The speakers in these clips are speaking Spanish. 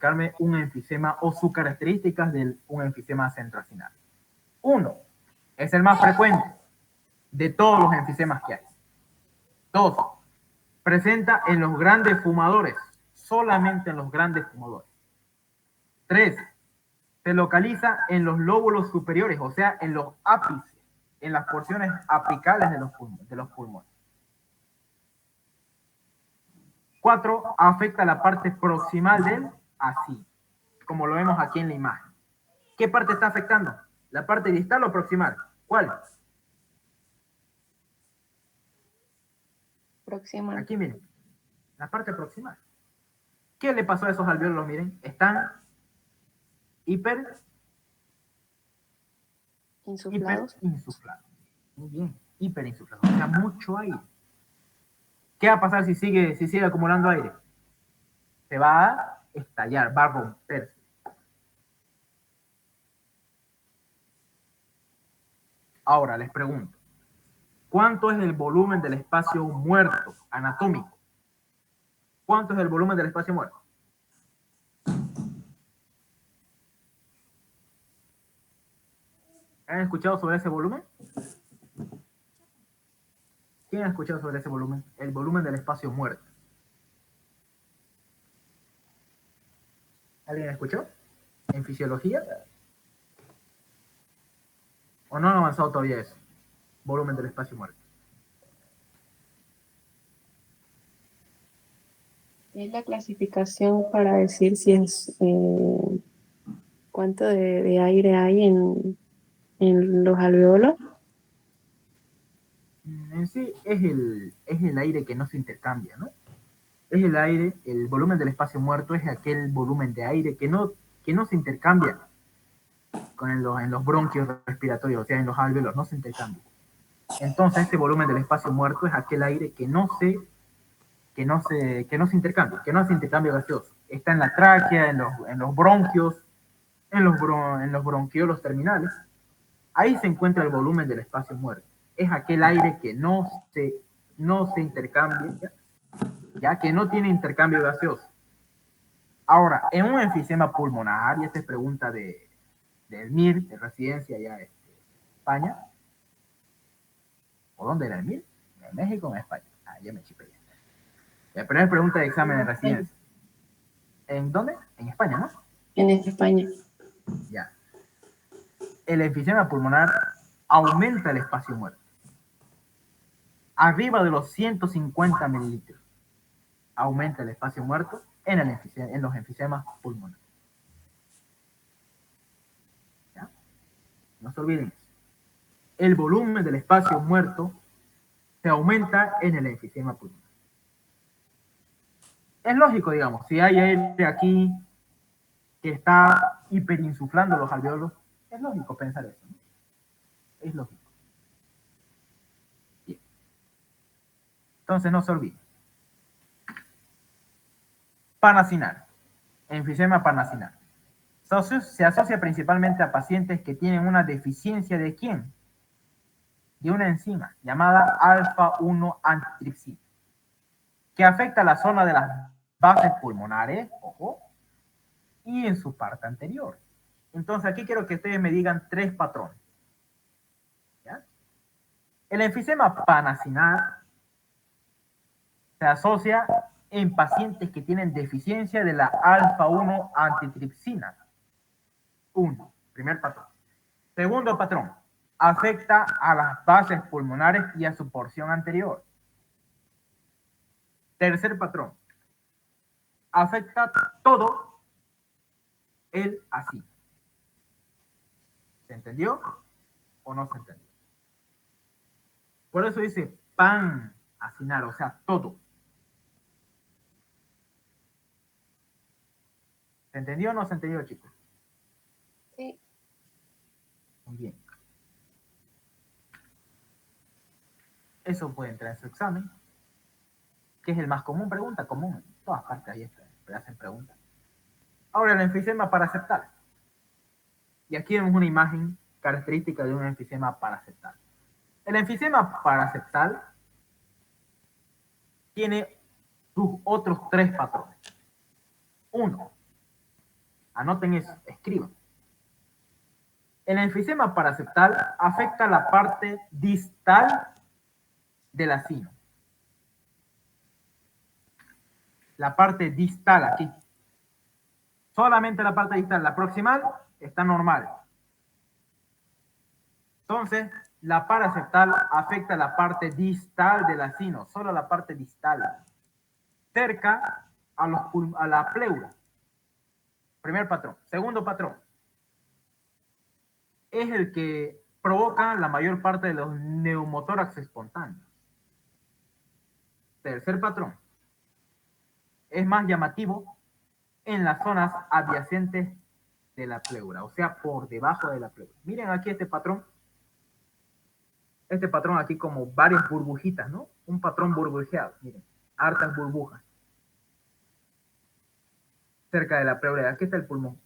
explicarme un enfisema o sus características de un enfisema centroacinal. 1. Es el más frecuente de todos los enfisemas que hay. 2. Presenta en los grandes fumadores, solamente en los grandes fumadores. 3. Se localiza en los lóbulos superiores, o sea, en los ápices, en las porciones apicales de los pulmones. 4. Afecta la parte proximal del así, como lo vemos aquí en la imagen. ¿Qué parte está afectando? ¿La parte distal o proximal? ¿Cuál? Proximal. Aquí miren, la parte proximal. ¿Qué le pasó a esos alvéolos? Miren, están Insuflados. hiperinsuflados. Muy bien, hiperinsuflados. O sea, mucho aire. ¿Qué va a pasar si sigue acumulando aire? Se va a estallar, va a romperse. Ahora les pregunto, ¿cuánto es el volumen del espacio muerto anatómico? ¿Cuánto es el volumen del espacio muerto? ¿Han escuchado sobre ese volumen? ¿Quién ha escuchado sobre ese volumen? El volumen del espacio muerto. ¿Alguien escuchó? ¿En fisiología? ¿O no han avanzado todavía eso? Volumen del espacio muerto. Es la clasificación para decir si es cuánto de aire hay en los alveolos. En sí es el aire que no se intercambia, ¿no? Es el aire, el volumen del espacio muerto es aquel volumen de aire que no se intercambia en los bronquios respiratorios, o sea, en los alvéolos, no se intercambia. Entonces, este volumen del espacio muerto es aquel aire que no se intercambia, que no hace intercambio gaseoso. Está en la tráquea, en los bronquios, en los bronquiolos terminales. Ahí se encuentra el volumen del espacio muerto. Es aquel aire que no se intercambia, ya que no tiene intercambio gaseoso. Ahora, en un enfisema pulmonar, y esta es pregunta del MIR, de residencia allá en España, ¿o dónde era el MIR? ¿En México o en España? Ah, ya me chipé. La primera pregunta de examen de residencia. ¿En dónde? En España, ¿no? En España. Ya. El enfisema pulmonar aumenta el espacio muerto. Arriba de los 150 mililitros. Aumenta el espacio muerto en los enfisemas pulmonares. ¿Ya? No se olviden eso. El volumen del espacio muerto se aumenta en el enfisema pulmonar. Es lógico, digamos, si hay aire aquí que está hiperinsuflando los alvéolos, es lógico pensar eso, ¿no? Es lógico. Bien. Entonces no se olviden. Panacinal. Enfisema panacinal. Se asocia principalmente a pacientes que tienen una deficiencia de ¿quién? De una enzima llamada alfa-1 antitripsina, que afecta la zona de las bases pulmonares, ojo, y en su parte anterior. Entonces aquí quiero que ustedes me digan tres patrones. ¿Ya? El enfisema panacinal se asocia en pacientes que tienen deficiencia de la alfa-1 antitripsina. Uno, primer patrón. Segundo patrón, afecta a las bases pulmonares y a su porción anterior. Tercer patrón, afecta todo el así. ¿Se entendió o no se entendió? Por eso dice panacinal, o sea, todo. ¿Se entendió o no se entendió, chicos? Sí. Muy bien. Eso puede entrar en su examen. ¿Qué es el más común? Pregunta común. En todas partes ahí hacen preguntas. Ahora, el enfisema paraceptal. Y aquí vemos una imagen característica de un enfisema paraceptal. El enfisema paraceptal tiene sus otros tres patrones. Uno, Anoten eso, escriban. El enfisema paraseptal afecta la parte distal del acino. La parte distal aquí. Solamente la parte distal. La proximal está normal. Entonces, la paraseptal afecta la parte distal del acino, solo la parte distal, cerca a la pleura. Primer patrón. Segundo patrón. Es el que provoca la mayor parte de los neumotórax espontáneos. Tercer patrón. Es más llamativo en las zonas adyacentes de la pleura, o sea, por debajo de la pleura. Miren aquí este patrón. Este patrón aquí como varias burbujitas, ¿no? Un patrón burbujeado, miren, hartas burbujas. Cerca de la pleura, aquí está el pulmón.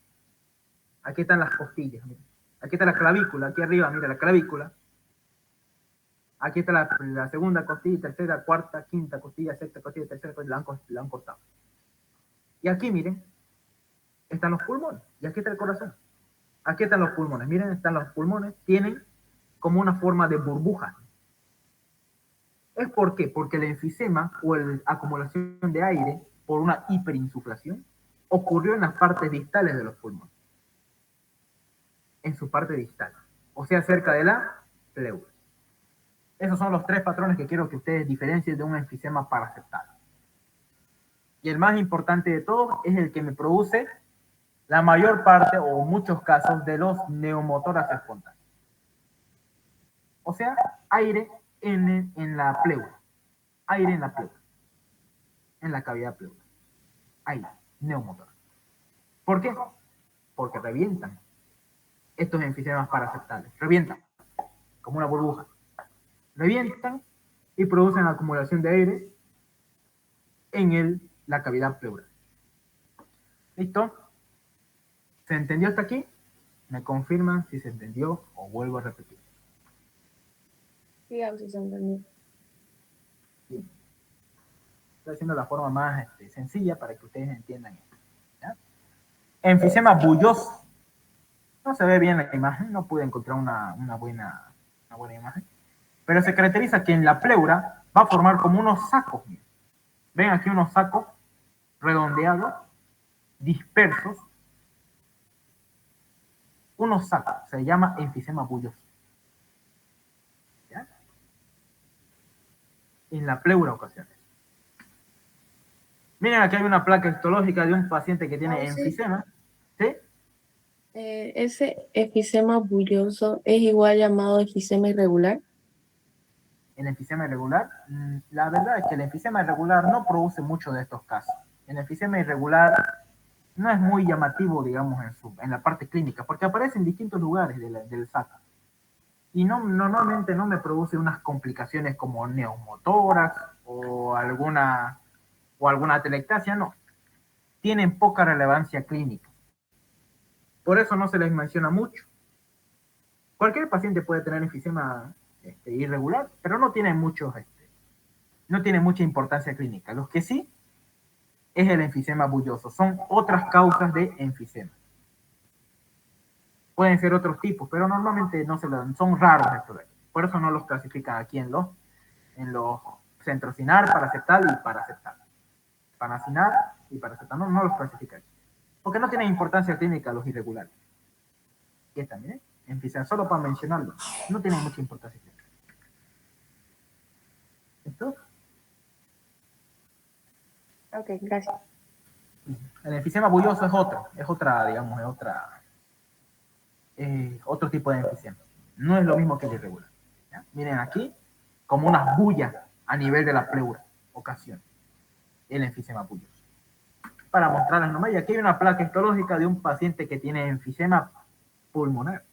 Aquí están las costillas, miren. Aquí está la clavícula, aquí arriba, mira la clavícula. Aquí está la segunda costilla, tercera, cuarta, quinta costilla, sexta costilla, tercera costilla, la han cortado. Y aquí, miren, están los pulmones, y aquí está el corazón. Aquí están los pulmones, miren, están los pulmones, tienen como una forma de burbuja. ¿Es por qué? Porque el enfisema o la acumulación de aire por una hiperinsuflación ocurrió en las partes distales de los pulmones. En su parte distal. O sea, cerca de la pleura. Esos son los tres patrones que quiero que ustedes diferencien de un enfisema paraseptal. Y el más importante de todos es el que me produce la mayor parte o muchos casos de los neumotórax espontáneos. O sea, aire en la pleura. Aire en la pleura. En la cavidad pleural. Aire, neumotórax. ¿Por qué? Porque revientan. Estos enfisemas paraseptales. Revientan. Como una burbuja. Revientan y producen acumulación de aire en la cavidad pleural. ¿Listo? ¿Se entendió hasta aquí? Me confirman si se entendió o vuelvo a repetir. Sí, sí se entendió. Bien. Estoy haciendo la forma más sencilla para que ustedes entiendan esto. ¿Ya? Enfisema bulloso. No se ve bien la imagen, no pude encontrar una buena imagen. Pero se caracteriza que en la pleura va a formar como unos sacos. Ven aquí unos sacos redondeados, dispersos. Unos sacos, se llama enfisema bulloso. ¿Ya? En la pleura ocasiones. Miren, aquí hay una placa histológica de un paciente que tiene enfisema. ¿Sí? Ese enfisema bulloso es igual llamado enfisema irregular. El enfisema irregular, la verdad es que el enfisema irregular no produce mucho de estos casos. El enfisema irregular no es muy llamativo, digamos, en la parte clínica, porque aparece en distintos lugares del saco. Y normalmente no me produce unas complicaciones como neumotórax o alguna atelectasia, no. Tienen poca relevancia clínica. Por eso no se les menciona mucho. Cualquier paciente puede tener enfisema irregular, pero no tiene mucha importancia clínica. Los que sí es el enfisema bulloso. Son otras causas de enfisema. Pueden ser otros tipos, pero normalmente no son raros estos. Por eso no los clasifican aquí en los centrosinar, paraseptal y paraseptal. Panacinar y paraseptal no los clasifican. Porque no tienen importancia clínica los irregulares. Y esta, miren, enfisema, solo para mencionarlo, no tienen mucha importancia clínica. ¿Listo? Ok, gracias. El enfisema bulloso es otro tipo de enfisema. No es lo mismo que el irregular. ¿Ya? Miren aquí, como unas bullas a nivel de la pleura, ocasiona el enfisema bulloso. Para mostrarles nomás, y aquí hay una placa histológica de un paciente que tiene enfisema pulmonar.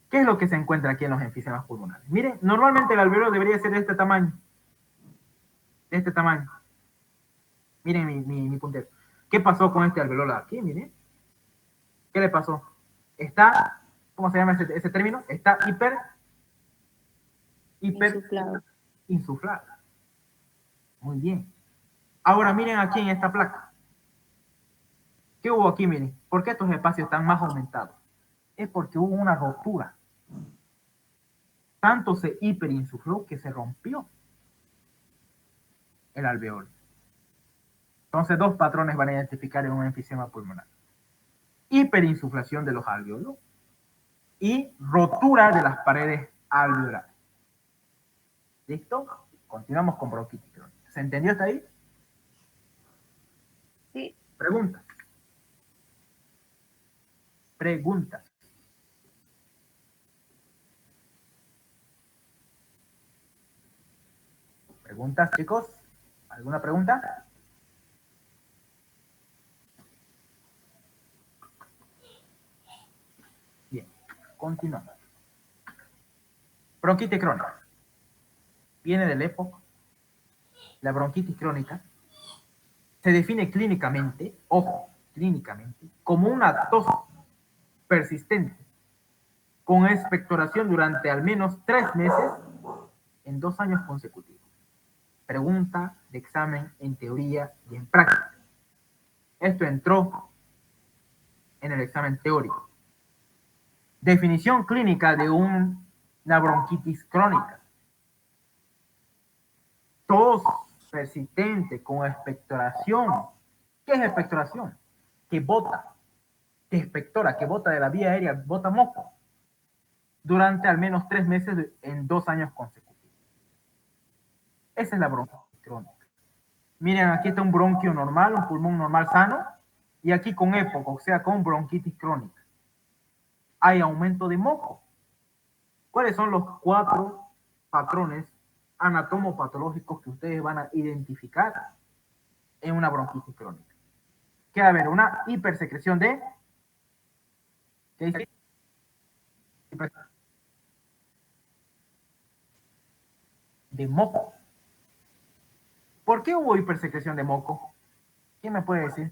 ¿Qué es lo que se encuentra aquí en los enfisemas pulmonares? Miren, normalmente el alveolo debería ser de este tamaño. De este tamaño. Miren mi puntero. ¿Qué pasó con este alveolo aquí? Miren. ¿Qué le pasó? Está, ¿cómo se llama ese término? Está insuflado. Muy bien. Ahora miren aquí en esta placa. ¿Qué hubo aquí, miren? ¿Por qué estos espacios están más aumentados? Es porque hubo una rotura. Tanto se hiperinsufló que se rompió el alveolo. Entonces, dos patrones van a identificar en un enfisema pulmonar. Hiperinsuflación de los alveolos y rotura de las paredes alveolares. ¿Listo? Continuamos con bronquitis crónica. ¿Se entendió hasta ahí? Sí. Preguntas. Preguntas. ¿Preguntas, chicos? ¿Alguna pregunta? Bien, continuamos. Bronquitis crónica. Viene del EPOC. La bronquitis crónica se define clínicamente, ojo, clínicamente, como una tos persistente con expectoración durante al menos 3 meses en 2 años consecutivos. Pregunta de examen en teoría y en práctica. Esto entró en el examen teórico. Definición clínica de una bronquitis crónica. Tos persistente con expectoración. ¿Qué es expectoración? Que bota, que expectora, que bota de la vía aérea, bota moco, durante al menos 3 meses en 2 años consecutivos. Esa es la bronquitis crónica. Miren, aquí está un bronquio normal, un pulmón normal sano, y aquí con EPOC, o sea, con bronquitis crónica. Hay aumento de moco. ¿Cuáles son los 4 patrones anatomopatológicos que ustedes van a identificar en una bronquitis crónica? Que va a haber una hipersecreción de... ¿Qué dice? De moco. ¿Por qué hubo hipersecreción de moco? ¿Quién me puede decir?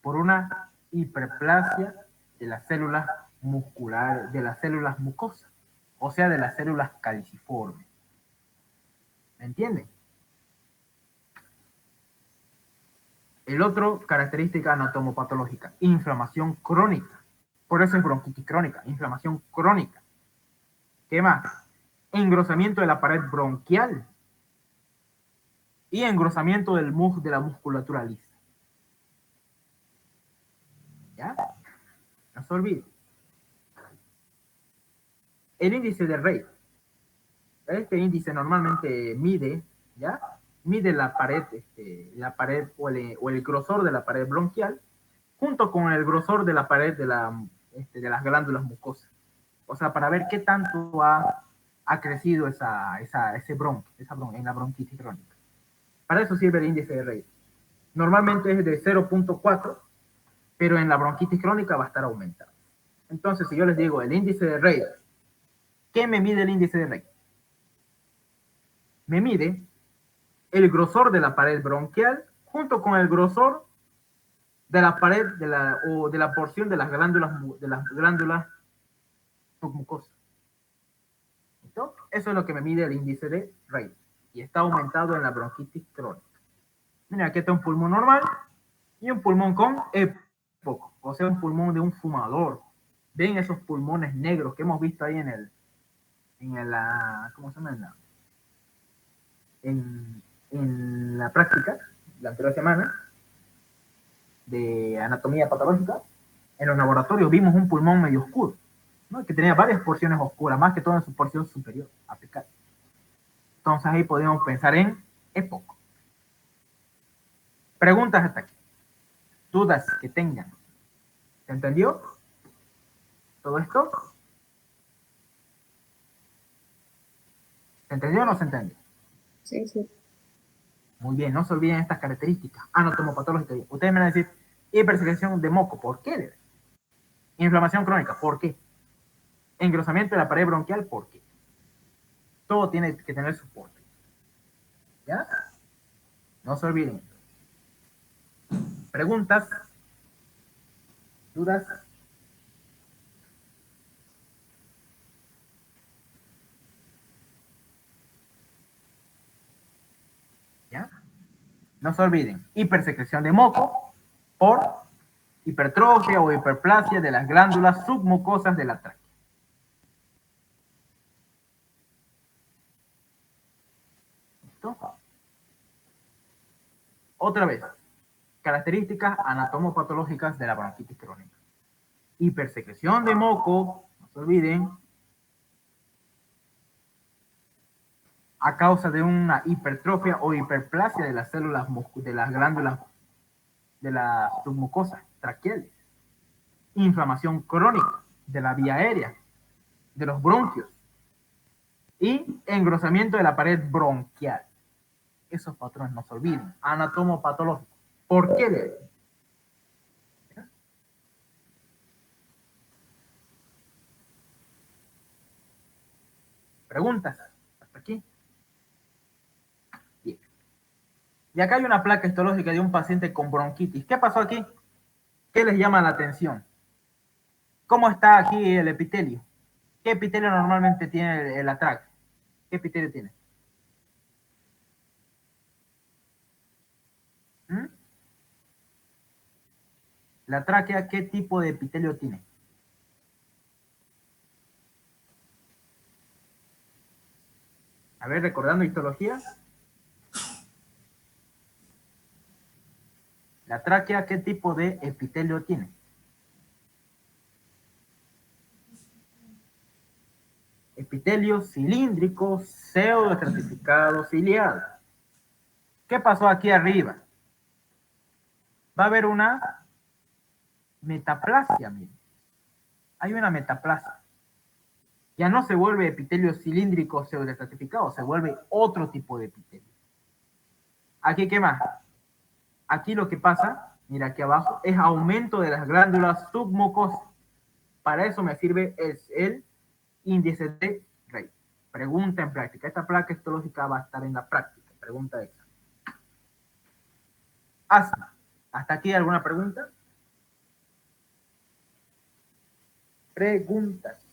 Por una hiperplasia de las células musculares, de las células mucosas, o sea, de las células caliciformes. ¿Me entienden? El otro, característica anatomopatológica, inflamación crónica. Por eso es bronquitis crónica, inflamación crónica. ¿Qué más? Engrosamiento de la pared bronquial y engrosamiento de la musculatura lisa. ¿Ya? No se olvide. El índice de Rey. Este índice normalmente mide, ¿ya? Mide la pared o el grosor de la pared bronquial junto con el grosor de la pared de las glándulas mucosas. O sea, para ver qué tanto ha crecido ese bronquio, en la bronquitis crónica. Para eso sirve el índice de Rey. Normalmente es de 0.4, pero en la bronquitis crónica va a estar aumentado. Entonces, si yo les digo el índice de Rey, ¿qué me mide el índice de Rey? Me mide el grosor de la pared bronquial junto con el grosor de la pared o de la porción de las glándulas submucosas. ¿Listo? Eso es lo que me mide el índice de Rey y está aumentado en la bronquitis crónica. Mira, aquí está un pulmón normal y un pulmón con EPOC, o sea, un pulmón de un fumador. Ven esos pulmones negros que hemos visto ahí ¿cómo se llama? En la práctica, la anterior semana, de anatomía patológica. En los laboratorios vimos un pulmón medio oscuro, ¿no? Que tenía varias porciones oscuras, más que todo en su porción superior, apical. Entonces ahí podemos pensar en EPOC. Preguntas hasta aquí. Dudas que tengan. ¿Se entendió todo esto? ¿Se entendió o no se entendió? Sí, sí. Muy bien, no se olviden estas características anatomopatológicas. Ustedes me van a decir, hipersecreción de moco, ¿por qué? Inflamación crónica, ¿por qué? Engrosamiento de la pared bronquial, ¿por qué? Todo tiene que tener soporte. ¿Ya? No se olviden. ¿Preguntas? ¿Dudas? ¿Ya? No se olviden, hipersecreción de moco por hipertrofia o hiperplasia de las glándulas submucosas de la tráquea. ¿Listo? Otra vez, características anatomopatológicas de la bronquitis crónica. Hipersecreción de moco, no se olviden, a causa de una hipertrofia o hiperplasia de las células de las glándulas de las submucosas traqueales. Inflamación crónica de la vía aérea, de los bronquios y engrosamiento de la pared bronquial. Esos patrones no se olviden. Anatomopatológicos. ¿Por qué? ¿Preguntas? ¿Hasta aquí? Bien. Y acá hay una placa histológica de un paciente con bronquitis. ¿Qué pasó aquí? ¿Qué les llama la atención? ¿Cómo está aquí el epitelio? ¿Qué epitelio normalmente tiene el tráquea? ¿Qué epitelio tiene? ¿Mm? La tráquea, ¿qué tipo de epitelio tiene? A ver, recordando histología. La tráquea, ¿qué tipo de epitelio tiene? Epitelio cilíndrico, pseudoestratificado, ciliado. ¿Qué pasó aquí arriba? Va a haber una metaplasia, miren. Hay una metaplasia. Ya no se vuelve epitelio cilíndrico pseudoestratificado, se vuelve otro tipo de epitelio. Aquí, ¿qué más? Aquí lo que pasa, mira aquí abajo, es aumento de las glándulas submucosas. Para eso me sirve el índice de Rey. Pregunta en práctica. Esta placa histológica va a estar en la práctica. Pregunta de examen. Asma. ¿Hasta aquí alguna pregunta? Preguntas.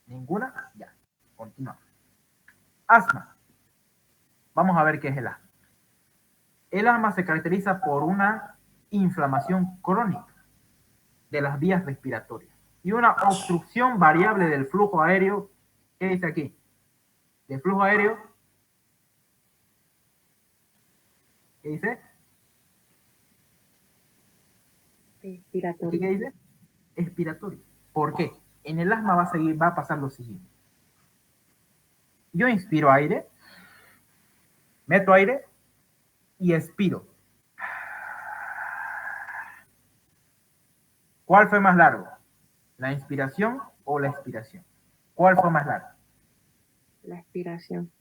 ¿Ninguna? Ya. Continuamos. Asma. Vamos a ver qué es el asma. El asma se caracteriza por una inflamación crónica de las vías respiratorias y una obstrucción variable del flujo aéreo. ¿Qué dice aquí? Del flujo aéreo. ¿Qué dice? Respiratorio. ¿Qué dice? Expiratorio. ¿Por qué? En el asma va a pasar lo siguiente. Yo inspiro aire, meto aire y expiro. ¿Cuál fue más largo? ¿La inspiración o la expiración? ¿Cuál fue más largo? La expiración.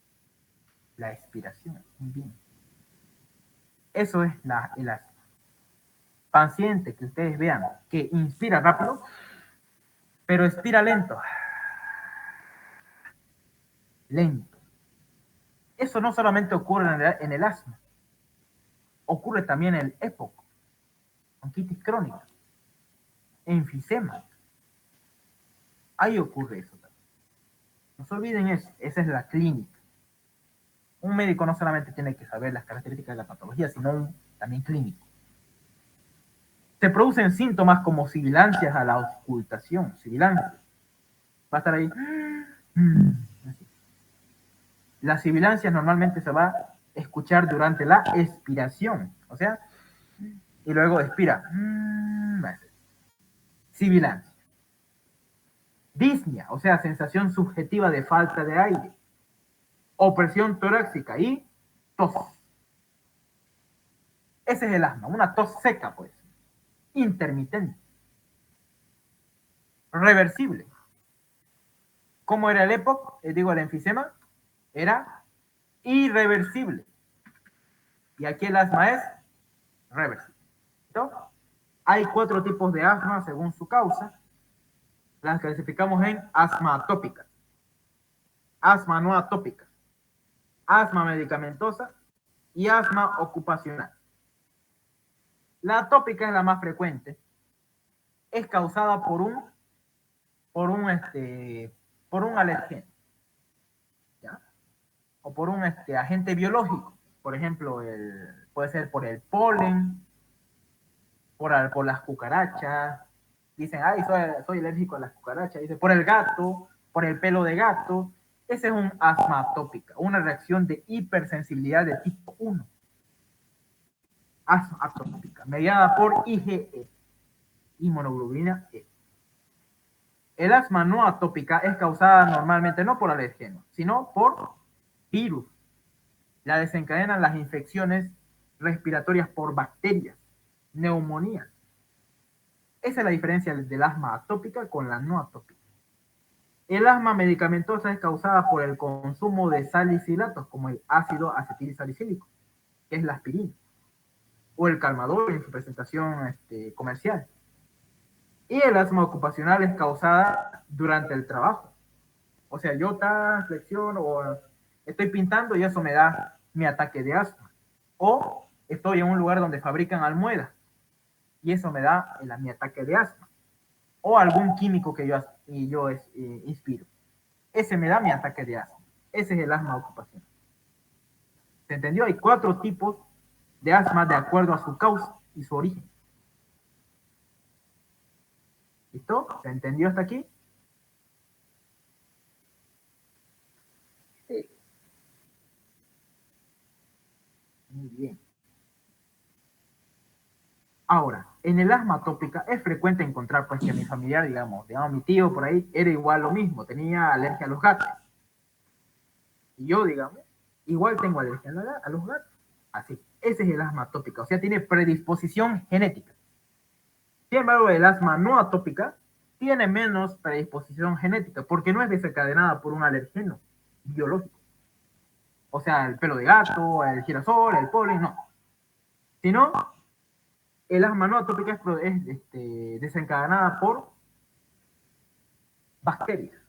La expiración. Muy bien. Eso es el asma. Paciente que ustedes vean que inspira rápido, pero expira lento. Lento. Eso no solamente ocurre en el asma, ocurre también en el EPOC, bronquitis crónica, enfisema. Ahí ocurre eso también. No se olviden eso, esa es la clínica. Un médico no solamente tiene que saber las características de la patología, sino también clínico. Se producen síntomas como sibilancias a la auscultación, sibilancias. Va a estar ahí. Así. Las sibilancias normalmente se va a escuchar durante la expiración, o sea, y luego expira. Sibilancia. Disnea, o sea, sensación subjetiva de falta de aire. Opresión torácica y tos. Ese es el asma, una tos seca, pues. Intermitente. Reversible. ¿Cómo era el EPOC? Digo, el enfisema. Era irreversible. Y aquí el asma es reversible. ¿Listo? Hay 4 tipos de asma según su causa. Las clasificamos en asma atópica, asma no atópica, asma medicamentosa y asma ocupacional. La atópica es la más frecuente. Es causada por un alérgeno, ¿ya? O por un agente biológico. Por ejemplo, puede ser por el polen, por las cucarachas. Dicen, ay, soy alérgico a las cucarachas. Dicen, por el gato, por el pelo de gato. Ese es un asma atópica, una reacción de hipersensibilidad de tipo 1. Asma atópica, mediada por IgE, inmunoglobulina E. El asma no atópica es causada normalmente no por alergenos, sino por virus. La desencadenan las infecciones respiratorias por bacterias, neumonía. Esa es la diferencia del asma atópica con la no atópica. El asma medicamentosa es causada por el consumo de salicilatos, como el ácido acetilsalicílico, que es la aspirina, o el calmador en su presentación comercial. Y el asma ocupacional es causada durante el trabajo. O sea, yo flexiono o estoy pintando y eso me da mi ataque de asma. O estoy en un lugar donde fabrican almohadas y eso me da mi ataque de asma. O algún químico que yo inspiro. Ese me da mi ataque de asma. Ese es el asma ocupacional. ¿Se entendió? Hay 4 tipos de asma de acuerdo a su causa y su origen. ¿Listo? ¿Se entendió hasta aquí? Sí. Muy bien. Ahora, en el asma atópica es frecuente encontrar pues que mi familiar, digamos, mi tío por ahí, era igual lo mismo, tenía alergia a los gatos. Y yo, digamos, igual tengo alergia a los gatos. Así, ese es el asma atópica, o sea, tiene predisposición genética. Sin embargo, el asma no atópica tiene menos predisposición genética porque no es desencadenada por un alergeno biológico. O sea, el pelo de gato, el girasol, el polen, no. Sino, el asma no atópica es desencadenada por bacterias,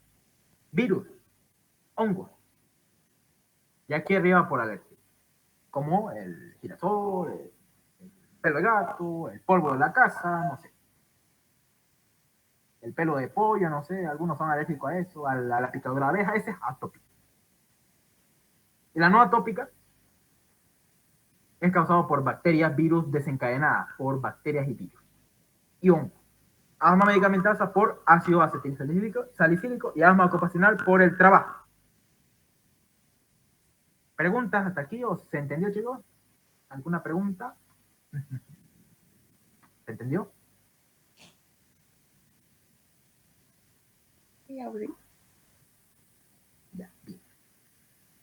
virus, hongos. Y aquí arriba por alergia. Como el girasol, el pelo de gato, el polvo de la casa, no sé. El pelo de pollo, no sé, algunos son alérgicos a eso, a la picadura de abeja, ese es atópico. Y la no atópica es causado por bacterias, virus desencadenadas por bacterias y virus. Y hongos. Asma medicamentosa por ácido acetilsalicílico y asma ocupacional por el trabajo. ¿Preguntas hasta aquí o se entendió, chicos? ¿Alguna pregunta? ¿Se entendió? Sí, abrí. Ya, bien.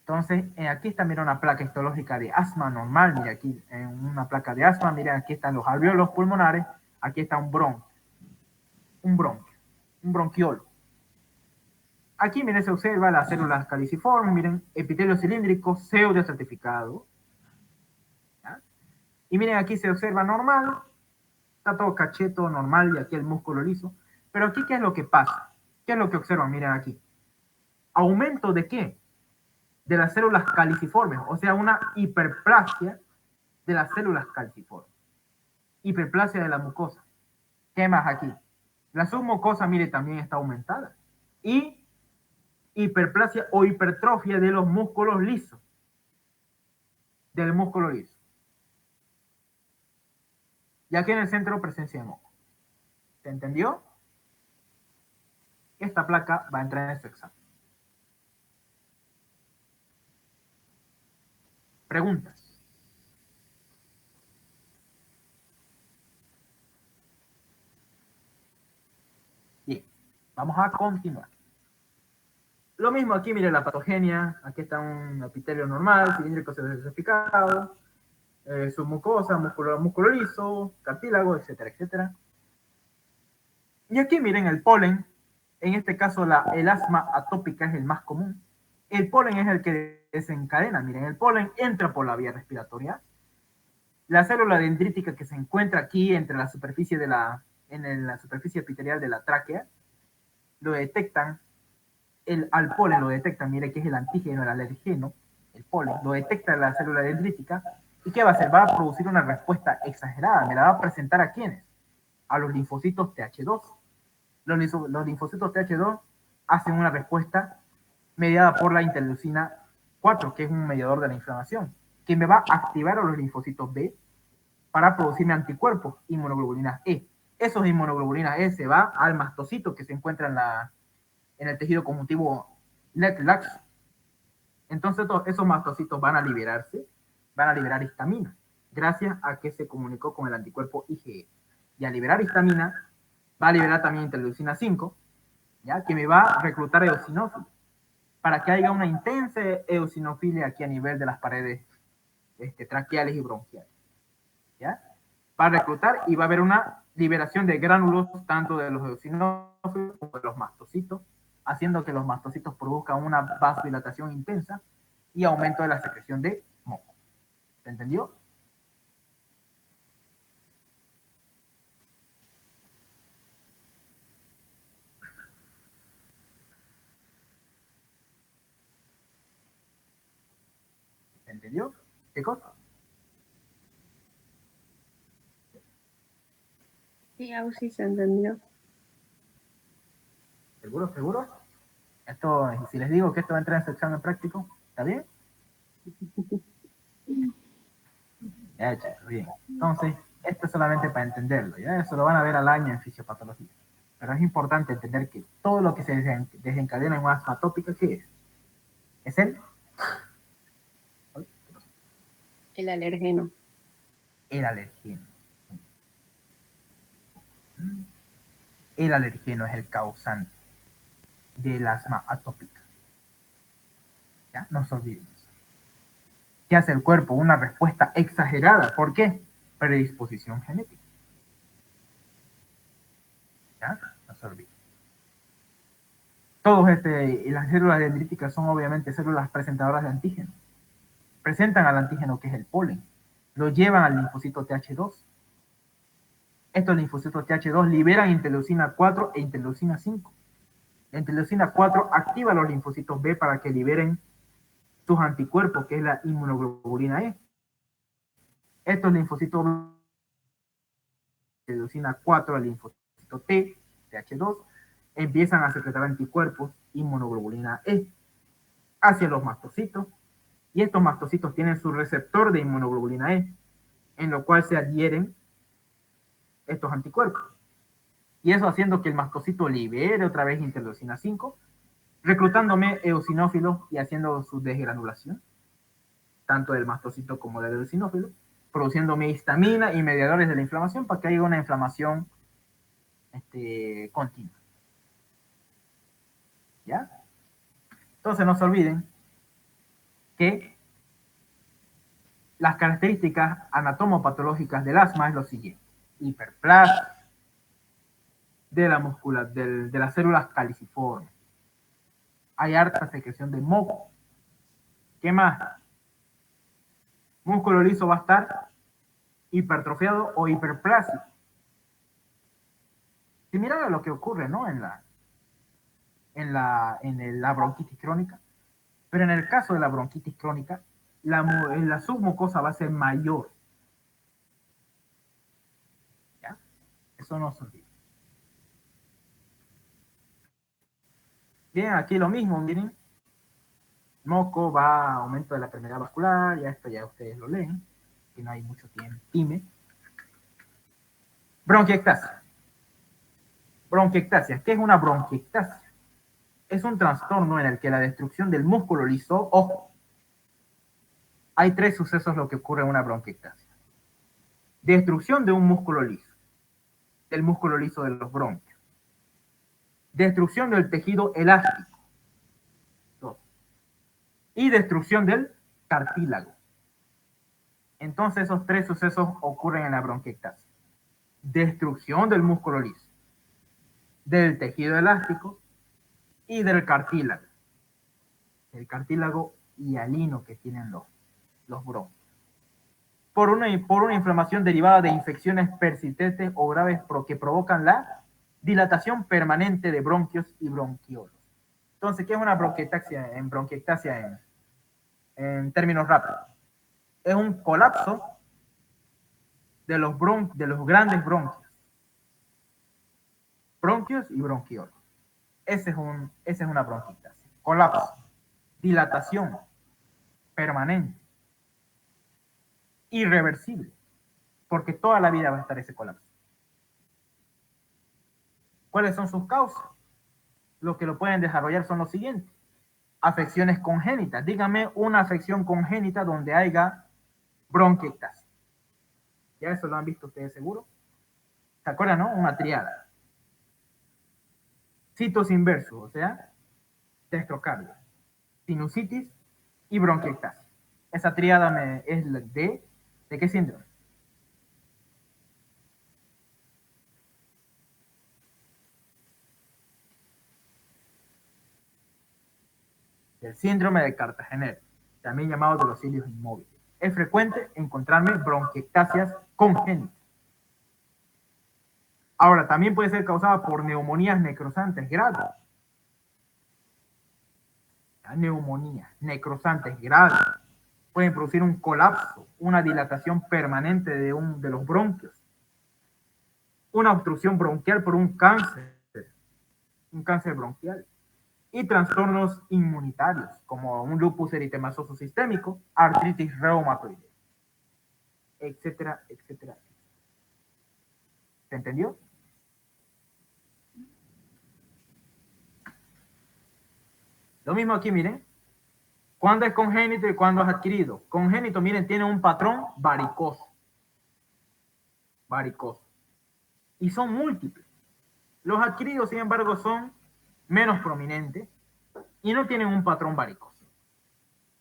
Entonces, aquí está, mira, una placa histológica de asma normal. Mira, aquí en una placa de asma, mira, aquí están los alvéolos pulmonares, aquí está un bronquio, un bronquiolo. Aquí, miren, se observa las células caliciformes, miren, epitelio cilíndrico, pseudoestratificado. Y miren, aquí se observa normal, está todo cacheto, normal, y aquí el músculo liso. Pero aquí, ¿qué es lo que pasa? ¿Qué es lo que observan? Miren aquí. ¿Aumento de qué? De las células caliciformes, o sea, una hiperplasia de las células calciformes. Hiperplasia de la mucosa. ¿Qué más aquí? La submucosa, mire, también está aumentada. Y hiperplasia o hipertrofia de los músculos lisos. Del músculo liso. Y aquí en el centro presencia de moco. ¿Se entendió? Esta placa va a entrar en este examen. Preguntas. Bien, vamos a continuar. Lo mismo aquí, mire la patogenia. Aquí está un epitelio normal, cilíndrico certificado, submucosa, músculo liso, cartílago, etcétera, etcétera. Y aquí miren el polen. En este caso, el asma atópica es el más común. El polen es el que desencadena. Miren, el polen entra por la vía respiratoria. La célula dendrítica que se encuentra aquí entre la superficie en la superficie epitelial de la tráquea, lo detectan, al polen lo detectan, mire que es el antígeno, el alergeno, el polen, lo detecta la célula dendrítica, ¿Y qué va a hacer? Va a producir una respuesta exagerada. ¿Me la va a presentar a quiénes? A los linfocitos TH2. Los linfocitos TH2 hacen una respuesta mediada por la interleucina 4, que es un mediador de la inflamación, que me va a activar a los linfocitos B para producirme anticuerpos, inmunoglobulinas E. Esos inmunoglobulinas E se va al mastocito que se encuentra en el tejido conjuntivo laxo. Entonces esos mastocitos van a liberarse, van a liberar histamina, gracias a que se comunicó con el anticuerpo IgE. Y al liberar histamina, va a liberar también interleucina 5, ¿ya? Que me va a reclutar eosinófilos, para que haya una intensa eosinofilia aquí a nivel de las paredes traqueales y bronquiales, ¿ya? Va a reclutar y va a haber una liberación de gránulos tanto de los eosinófilos como de los mastocitos, haciendo que los mastocitos produzcan una vasodilatación intensa y aumento de la secreción de moco. ¿Se entendió? ¿Se entendió? ¿Qué cosa? Sí, aún sí se entendió. ¿Seguro, seguro? Esto, si les digo que esto va a entrar en su examen práctico, ¿está bien? Ya, chicos, bien. Entonces, esto es solamente para entenderlo, ¿ya? Eso lo van a ver al año en fisiopatología. Pero es importante entender que todo lo que se desencadena en un asma atópica, ¿qué es? Es El alergeno. el alergeno. El alergeno es el causante del asma atópica. ¿Ya? No se olviden. ¿Qué hace el cuerpo? Una respuesta exagerada. ¿Por qué? Predisposición genética. ¿Ya? No se olviden. Las células dendríticas son obviamente células presentadoras de antígeno. Presentan al antígeno que es el polen. Lo llevan al linfocito TH2. Estos linfocitos TH2 liberan interleucina 4 e interleucina 5. La interleucina 4 activa los linfocitos B para que liberen sus anticuerpos, que es la inmunoglobulina E. Estos linfocitos interleucina 4 al linfocito T, TH2, empiezan a secretar anticuerpos, inmunoglobulina E, hacia los mastocitos, y estos mastocitos tienen su receptor de inmunoglobulina E, en lo cual se adhieren estos anticuerpos. Y eso haciendo que el mastocito libere otra vez interleucina 5, reclutándome eosinófilos y haciendo su desgranulación, tanto del mastocito como del eosinófilo, produciéndome histamina y mediadores de la inflamación para que haya una inflamación continua. ¿Ya? Entonces no se olviden que las características anatomopatológicas del asma es lo siguiente: hiperplasia de las células caliciformes. Hay harta secreción de moco. ¿Qué más? Músculo liso va a estar hipertrofiado o hiperplásico. Similar a lo que ocurre, ¿no? en la bronquitis crónica. Pero en el caso de la bronquitis crónica, la submucosa va a ser mayor. ¿Ya? Eso no se olvida. Bien, aquí lo mismo, miren. Moco va a aumento de la permeabilidad vascular, ya esto ya ustedes lo leen, que no hay mucho tiempo. Bronquiectasia. Bronquiectasia. ¿Qué es una bronquiectasia? Es un trastorno en el que la destrucción del músculo liso, ojo, hay tres sucesos lo que ocurre en una bronquiectasia. Destrucción de un músculo liso, del músculo liso de los bronquios. Destrucción del tejido elástico. Dos. Y destrucción del cartílago. Entonces esos tres sucesos ocurren en la bronquiectasia. Destrucción del músculo liso, del tejido elástico y del cartílago. El cartílago hialino que tienen los bronquios. Por una inflamación derivada de infecciones persistentes o graves que provocan la dilatación permanente de bronquios y bronquiolos. Entonces, ¿qué es una bronquiectasia en términos rápidos? es un colapso de los grandes bronquios. Bronquios y bronquiolos. Esa es una bronquiectasia. Colapso, dilatación permanente, irreversible, porque toda la vida va a estar ese colapso. ¿Cuáles son sus causas? Lo que lo pueden desarrollar son los siguientes. Afecciones congénitas. Dígame una afección congénita donde haya bronquiectasia. Ya eso lo han visto ustedes seguro. ¿Se acuerdan, no? Una triada. Citos inversos, o sea, dextrocardia, sinusitis y bronquiectasia. Esa triada es ¿de qué síndrome? Del síndrome de Cartagener, también llamado de los cilios inmóviles. Es frecuente encontrarme bronquiectasias congénitas. Ahora, también puede ser causada por neumonías necrosantes graves. Neumonías necrosantes graves pueden producir un colapso, una dilatación permanente de los bronquios, una obstrucción bronquial por un cáncer bronquial, y trastornos inmunitarios, como un lupus eritematoso sistémico, artritis reumatoide, etcétera, etcétera. ¿Se entendió? Lo mismo aquí, miren. ¿Cuándo es congénito y cuándo es adquirido? Congénito, miren, tiene un patrón varicoso. Varicoso. Y son múltiples. Los adquiridos, sin embargo, son menos prominentes y no tienen un patrón varicoso.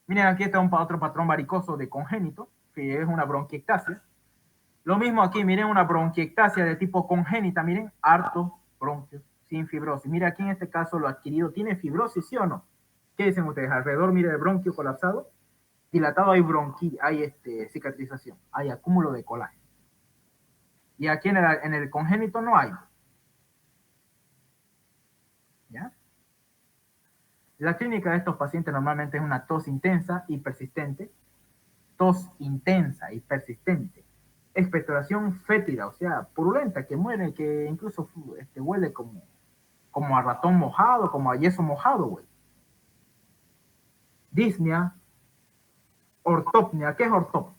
Miren, aquí está otro patrón varicoso de congénito, que es una bronquiectasia. Lo mismo aquí, miren, una bronquiectasia de tipo congénita, miren, hartos bronquios sin fibrosis. Mira, aquí en este caso lo adquirido tiene fibrosis, ¿sí o no? ¿Qué dicen ustedes? Alrededor, mire, el bronquio colapsado, dilatado hay hay cicatrización, hay acúmulo de colágeno. Y aquí en el congénito no hay. ¿Ya? La clínica de estos pacientes normalmente es una tos intensa y persistente, expectoración fétida, o sea, purulenta, que muere, que incluso huele como a ratón mojado, como a yeso mojado, güey. Disnea, ortopnia. ¿Qué es ortopnia?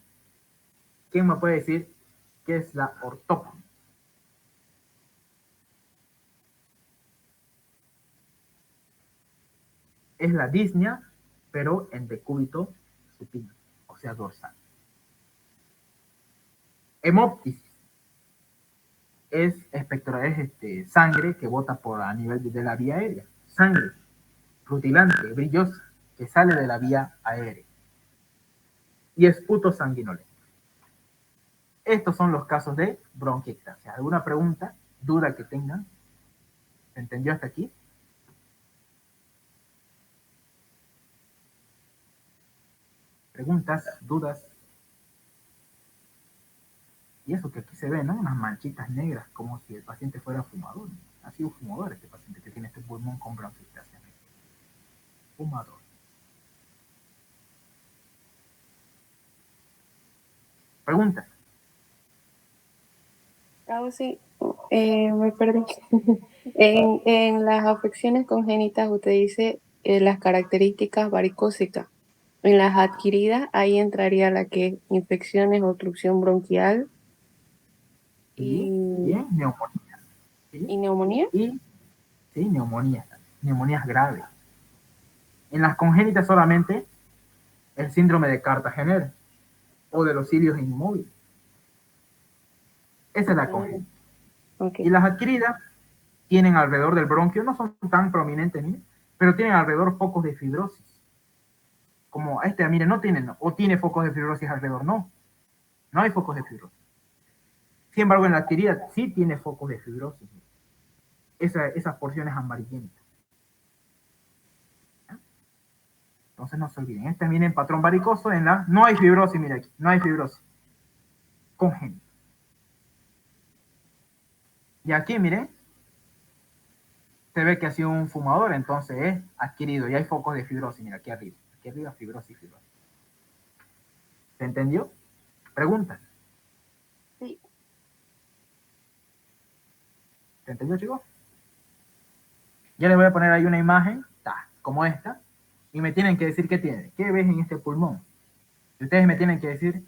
¿Quién me puede decir qué es la ortopnia? Es la disnea, pero en decúbito supino, o sea, dorsal. Hemoptisis es sangre que bota a nivel de la vía aérea. Sangre rutilante, brillosa, que sale de la vía aérea. Y esputo sanguinolento. Estos son los casos de bronquiectasia. ¿Alguna pregunta, duda que tengan? ¿Se entendió hasta aquí? Preguntas, dudas. Y eso que aquí se ve, ¿no? Unas manchitas negras, como si el paciente fuera fumador. Ha sido fumador este paciente que tiene este pulmón con bronquiectasia. Fumador. Preguntas. Sí, me perdí. En las afecciones congénitas usted dice las características varicósicas. En las adquiridas, ahí entraría la que es infecciones, obstrucción bronquial Sí, bien, neumonía. ¿Sí? ¿Y neumonía? Y, sí, neumonías graves. En las congénitas solamente el síndrome de Cartagener o de los cilios inmóviles. Esa es la congénita. Okay. Y las adquiridas tienen alrededor del bronquio, no son tan prominentes, ¿sí? Pero tienen alrededor focos de fibrosis. Como miren, no tienen, o tiene focos de fibrosis alrededor, no hay focos de fibrosis. Sin embargo, en la adquirida sí tiene focos de fibrosis. Esas porciones amarillentas. ¿Ya? Entonces no se olviden. Viene en patrón varicoso, no hay fibrosis, mira aquí, no hay fibrosis. Congénito. Y aquí, miren, se ve que ha sido un fumador, entonces es adquirido. Y hay focos de fibrosis, mira, aquí arriba, fibrosis. ¿Se entendió? Pregunta. Sí. ¿Se entendió, chicos? Yo les voy a poner ahí una imagen, como esta, y me tienen que decir qué tiene. ¿Qué ves en este pulmón? Y ustedes me tienen que decir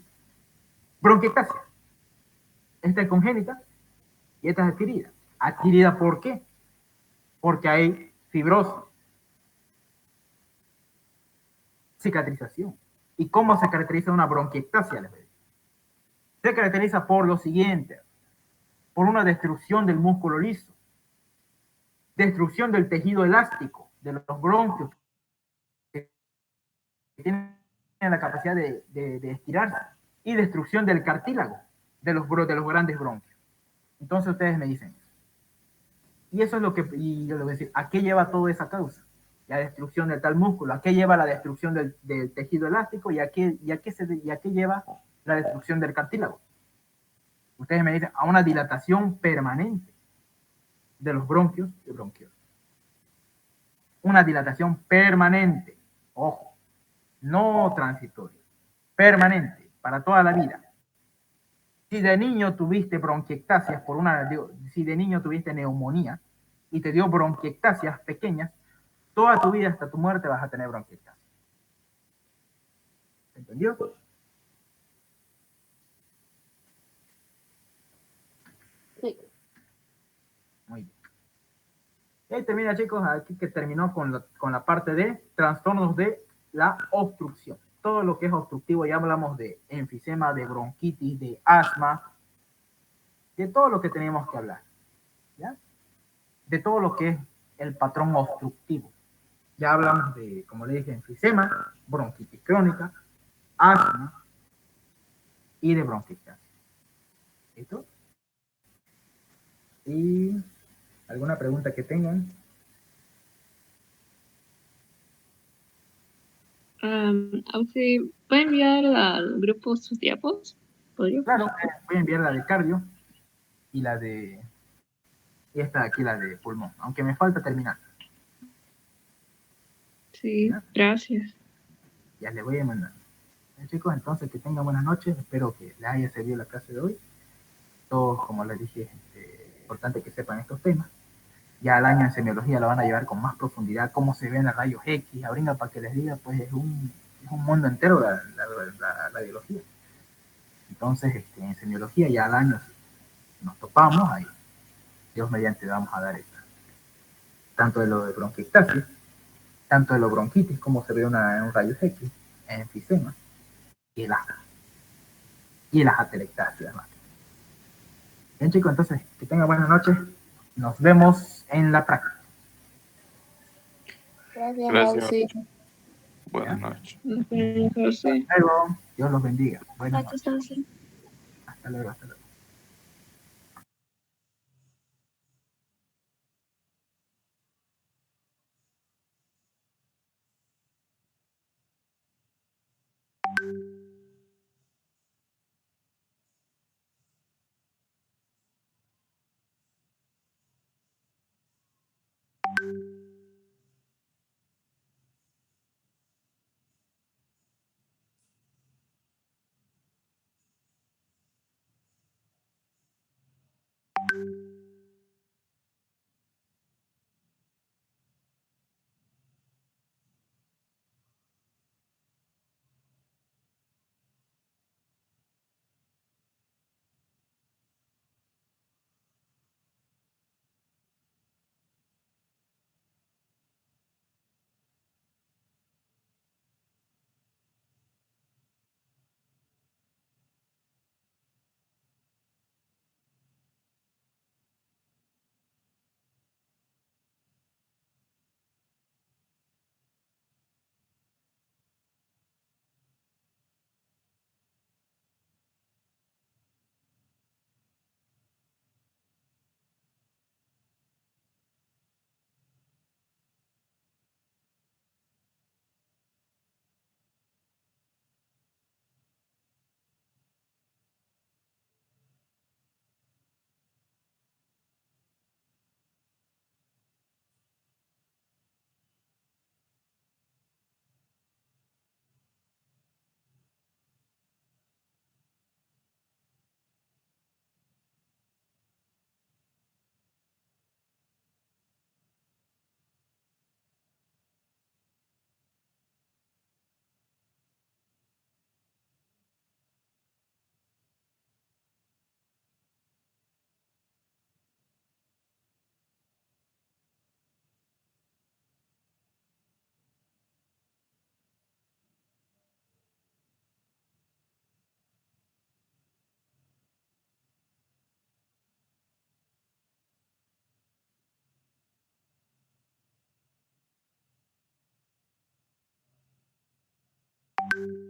bronquiectasia. Esta es congénita y esta es adquirida. ¿Adquirida por qué? Porque hay fibrosis, cicatrización. ¿Y cómo se caracteriza una bronquiectasia? Se caracteriza por lo siguiente: por una destrucción del músculo liso, destrucción del tejido elástico de los bronquios, que tienen la capacidad de estirarse, y destrucción del cartílago de los grandes bronquios. Entonces ustedes me dicen, y eso es lo que, y yo les voy a decir, ¿a qué lleva toda esa causa? La destrucción del tal músculo. ¿A qué lleva la destrucción del tejido elástico? ¿Y a qué lleva la destrucción del cartílago? Ustedes me dicen, a una dilatación permanente de los bronquios y bronquiolos. Una dilatación permanente, ojo, no transitoria, permanente, para toda la vida. Si de niño tuviste bronquiectasias si de niño tuviste neumonía y te dio bronquiectasias pequeñas, toda tu vida hasta tu muerte vas a tener bronquiectasias. ¿Entendió? Sí. Muy bien. Y ahí termina, chicos, aquí que terminó con la parte de trastornos de la obstrucción. Todo lo que es obstructivo, ya hablamos de enfisema, de bronquitis, de asma, de todo lo que tenemos que hablar, ¿ya? De todo lo que es el patrón obstructivo. Ya hablamos de, como le dije, enfisema, bronquitis crónica, asma y de bronquitis. ¿Listo? ¿Y alguna pregunta que tengan? ¿Usted puede enviar al grupo sus diapos? ¿Podría? Claro, voy a enviar la de cardio y y esta de aquí, la de pulmón, aunque me falta terminar. Sí, ¿Ya? gracias. Ya le voy a mandar. Chicos, entonces que tengan buenas noches. Espero que les haya servido la clase de hoy. Todos, como les dije, es importante que sepan estos temas. Ya al año en semiología lo van a llevar con más profundidad, cómo se ven los rayos X. Ahorita, para que les diga, pues es un mundo entero la biología. Entonces, en semiología ya al año nos topamos ahí. Dios mediante vamos a dar esto. Tanto de lo de bronquiectasis, tanto de lo bronquitis, como se ve en un rayo X, en enfisema, y las atelectasias. Bien, chicos, entonces, que tengan buenas noches. Nos vemos en la práctica. Gracias, Gracias. José. Buenas noches. Hasta luego. Dios los bendiga. Buenas noches. Gracias. Hasta luego, hasta luego. Chao.